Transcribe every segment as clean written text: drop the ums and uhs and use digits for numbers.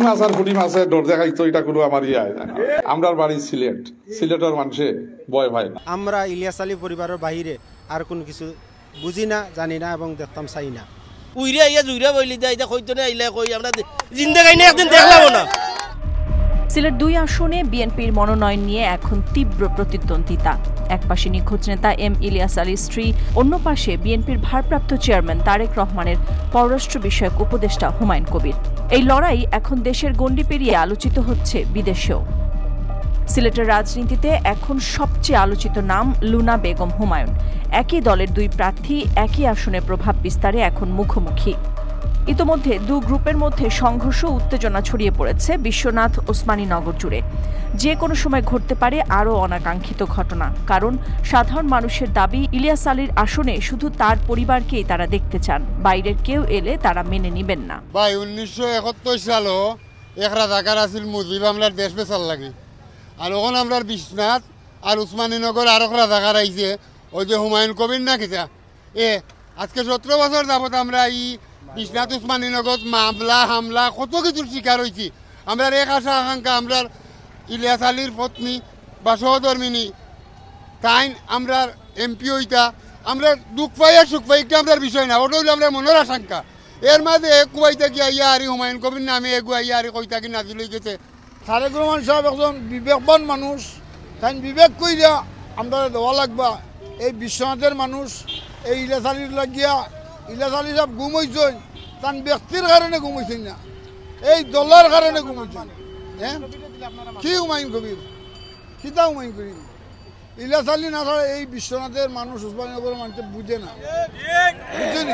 মাছ আর পুঁটি মাছের ডর দেখাইতো এটা কোনো আমার আমরার বাড়ি সিলেটের মানুষে ভয় পায় না। আমরা ইলিয়াস আলী পরিবারের বাহিরে আর কোনো কিছু বুঝি না, জানি না এবং দেখতাম চাই না। উইরা ইয়া জুইরা বইলি দেয় এটা কইতো না আইলা কই আমরা জিন্দেগাই না একদিন দেখলাম না। সিলেট 2 আসনে বিএনপির মনোনয়ন নিয়ে এখন তীব্র প্রতিদ্বন্দ্বিতা। একপাশে নিখোঁজ নেতা এম ইলিয়াস আলীর স্ত্রী, অন্য পাশে বিএনপির ভারপ্রাপ্ত চেয়ারম্যান তারেক রহমানের পররাষ্ট্র বিষয়ক উপদেষ্টা হুমায়ুন কবির। এই লড়াই এখন দেশের গণ্ডি পেরিয়ে আলোচিত হচ্ছে বিদেশেও। সিলেটের রাজনীতিতে এখন সবচেয়ে আলোচিত নাম লুনা বেগম হুমায়ুন। একই দলের 2 প্রার্থী একই আসনে প্রভাব বিস্তারে এখন মুখোমুখি। ইতোমধ্যে 2 গ্রুপের মধ্যে সংঘর্ষ উত্তেজনা ছড়িয়ে পড়েছে বিশ্বনাথ ওসমানী নগর জুড়ে। যে কোনো সময় ঘটতে পারে আরও অনাকাঙ্ক্ষিত ঘটনা, কারণ সাধারণ মানুষের দাবি ইলিয়াস আলীর আসনে শুধু তার পরিবারকেই তারা দেখতে চান, বাইরের কেউ এলে তারা মেনে নেবেন না। ভাই 1971 সালও এক রাজাকার আছিল মুজিব আমলার দেশ বেচার লাগে, আর ওখানে আমরা বিশ্বনাথ আর উসমানীনগর আর এক রাজাকার আইছে, ওই যে হুমায়ুন কবির না কিতা আজকে 17 বছর যাবত আমরা এই বিশ্বনাথ উসমানীনগর মামলা হামলা কত কিছুর শিকার হয়েছি। আমরা এক আশা আকাঙ্ক্ষা আমরা ইলিয়াস আলীর পত্নী বা সহধর্মিনী তাই আমরা এমপি হইতা, আমরা দুঃখ পাই আর সুখ পাই, এটা আমরা বিষয় না, ওটা হইলে আমরা মনের আশঙ্কা। এর মাঝে কুয়াইতে গিয়া ইয়া আরি হুমায়ুন কবির নামে এগুয়া ইয়া আরি কইতা কি নাজি লই গেছে। তারেক রহমান সাহেব একজন বিবেকবান মানুষ, তাই বিবেক কইরা আমরা দেওয়া লাগবা। এই বিশ্বনাথের মানুষ এই ইলিয়াস আলীর লাগিয়া ইলিয়াস আলী সাহেব গুম হয়েছেন, তার ব্যক্তির কারণে গুম হয়েছেন না, এই দলের কারণে গুম হয়েছেন। হ্যাঁ কি হুমায়ুন কবির কিতা হুমায়ুন কবির ইলিয়াস আলী না ছাড়া এই বিশ্বনাথের মানুষ উসমানীনগরের মানুষ বুঝে না, বুঝেনি।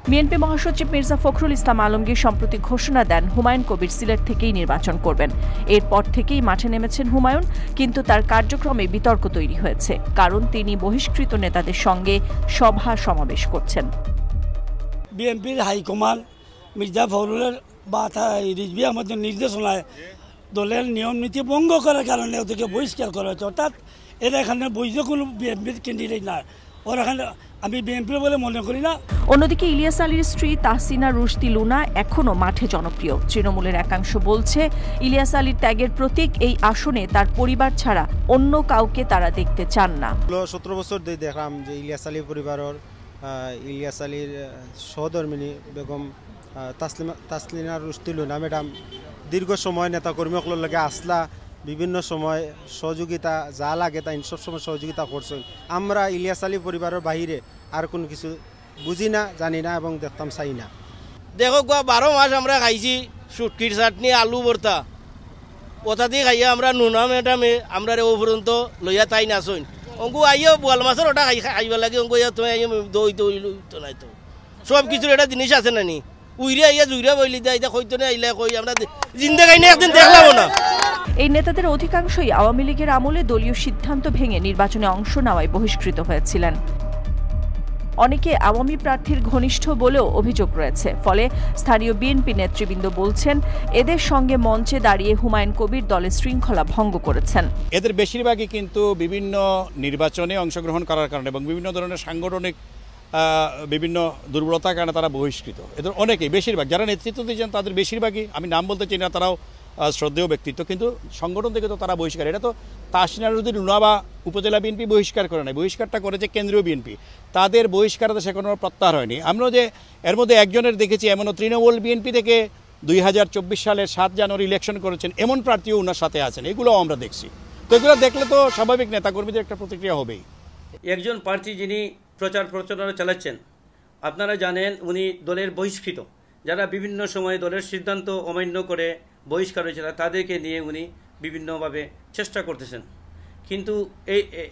বিএনপি মহাসচিব মির্জা ফখরুল ইসলাম আলমগীর সম্প্রতি ঘোষণা দেন হুমায়ুন কবির সিলেট থেকেই নির্বাচন করবেন। এরপর থেকেই মাঠে নেমেছেন হুমায়ুন, কিন্তু তার কার্যক্রমে বিতর্ক তৈরি হয়েছে, কারণ তিনি বহিষ্কৃত নেতাদের সঙ্গে সভা সমাবেশ করছেন। বিএনপির হাইকমান্ড মির্জা ফখরুলের বা রিজভী আহমদের নির্দেশনায় দলের নিয়ম নীতি ভঙ্গ করার কারণে ওদেরকে বহিষ্কার করা হয়েছে। অর্থাৎ এরা এখানে বৈধ কোনো বিএনপির ক্যান্ডিডেট না, ওরা এখানে আমি বিএনপির বলে মনে করি না। অন্যদিকে ইলিয়াস আলীর স্ত্রী তাহসিনা রুশদি লুনা এখনও মাঠে জনপ্রিয়। তৃণমূলের একাংশ বলছে ইলিয়াস আলীর ত্যাগের প্রতীক এই আসনে তার পরিবার ছাড়া অন্য কাউকে তারা দেখতে চান না। 17 বছর ধরে দেখলাম যে ইলিয়াস আলী পরিবারের ইলিয়াস আলীর সহধর্মিনী বেগম তাসলিনা রুশদি লুনা ম্যাডাম দীর্ঘ সময় নেতাকর্মীগুলোর লগে আসলা, বিভিন্ন সময় সহযোগিতা যা লাগে তাই সবসময় সহযোগিতা করছেন। আমরা ইলিয়াস আলী পরিবারের বাহিরে আর কোনো কিছু বুঝি না, জানি না এবং দেখতাম চাই না। দেখো 12 মাস আমরা খাইছি শুটকির চাটনি আলু ভর্তা, ওটা দিয়ে খাইয়া আমরা নুনা ম্যাডামে আমরা ও পর্যন্ত লইয়া তাই নাচইন অঙ্কু আইও বোয়াল মাছের ওটা খাইবা লাগে অঙ্কু তুমি দই দই তো নাই তো সব কিছুর একটা জিনিস আছে না নি। উইরা ইয়া জুইরা বইলি দেয় এটা কইতো না আইলা কই আমরা জিন্দেগাই না একদিন দেখলাম না। এই নেতাদের অধিকাংশই আওয়ামী লীগের আমলে দলীয় সিদ্ধান্ত ভেঙে নির্বাচনে অংশ নেওয়ায় বহিষ্কৃত হয়েছিলেন। অনেকে আওয়ামী প্রার্থীর ঘনিষ্ঠ বলেও অভিযোগ রয়েছে। ফলে স্থানীয় বিএনপি নেতৃবৃন্দ বলছেন এদের সঙ্গে মঞ্চে দাঁড়িয়ে হুমায়ুন কবির দলের শৃঙ্খলা ভঙ্গ করেছেন। এদের বেশিরভাগই কিন্তু বিভিন্ন নির্বাচনে অংশগ্রহণ করার কারণে এবং বিভিন্ন ধরনের সাংগঠনিক বিভিন্ন দুর্বলতার কারণে তারা বহিষ্কৃত। এদের অনেকেই বেশিরভাগ যারা নেতৃত্ব দিয়েছেন তাদের বেশিরভাগই, আমি নাম বলতে চাই না, তারাও শ্রদ্ধেয় ব্যক্তিত্ব, কিন্তু সংগঠন থেকে তো তারা বহিষ্কার। এটা তো তাসলিনা রুশদি লুনা বা উপজেলা বিএনপি বহিষ্কার করে নাই, বহিষ্কারটা করেছে কেন্দ্রীয় বিএনপি। তাদের বহিষ্কার সে কোনো প্রত্যাহার হয়নি। আমরা যে এর মধ্যে একজনের দেখেছি এমনও তৃণমূল বিএনপি থেকে 2024 সালের 7 জানুয়ারি ইলেকশন করেছেন এমন প্রার্থীও ওনার সাথে আছেন, এগুলোও আমরা দেখছি। তো এগুলো দেখলে তো স্বাভাবিক নেতাকর্মীদের একটা প্রতিক্রিয়া হবেই। একজন প্রার্থী যিনি প্রচারণা চালাচ্ছেন, আপনারা জানেন উনি দলের বহিষ্কৃত, যারা বিভিন্ন সময়ে দলের সিদ্ধান্ত অমান্য করে বহিষ্কার হয়েছে তাদেরকে নিয়ে উনি বিভিন্নভাবে চেষ্টা করতেছেন, কিন্তু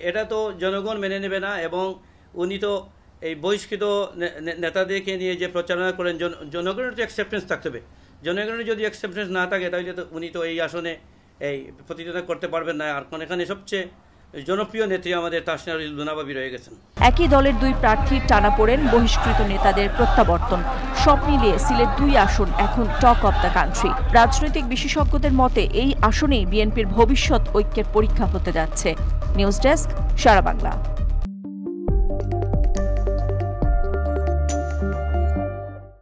এটা তো জনগণ মেনে নেবে না। এবং উনি তো এই বহিষ্কৃত নেতাদেরকে নিয়ে যে প্রচারণা করেন জনগণের তো অ্যাকসেপ্টেন্স থাকতে হবে। জনগণের যদি অ্যাকসেপ্টেন্স না থাকে তাহলে তো উনি তো এই আসনে এই প্রতিদ্বন্দ্বিতা করতে পারবেন না। আর এখানে সবচেয়ে জনপ্রিয় নেত্রী আমাদের তাসলিনা রুশদি লুনা ভাবি রয়ে গেছেন। একই দলের 2 প্রার্থীর টানাপোড়েন, বহিষ্কৃত নেতাদের প্রত্যাবর্তন, সব মিলিয়ে সিলেট 2 আসন এখন টক অব দ্য কান্ট্রি। রাজনৈতিক বিশেষজ্ঞদের মতে এই আসনেই বিএনপির ভবিষ্যৎ ঐক্যের পরীক্ষা হতে যাচ্ছে। নিউজ ডেস্ক, সারা বাংলা।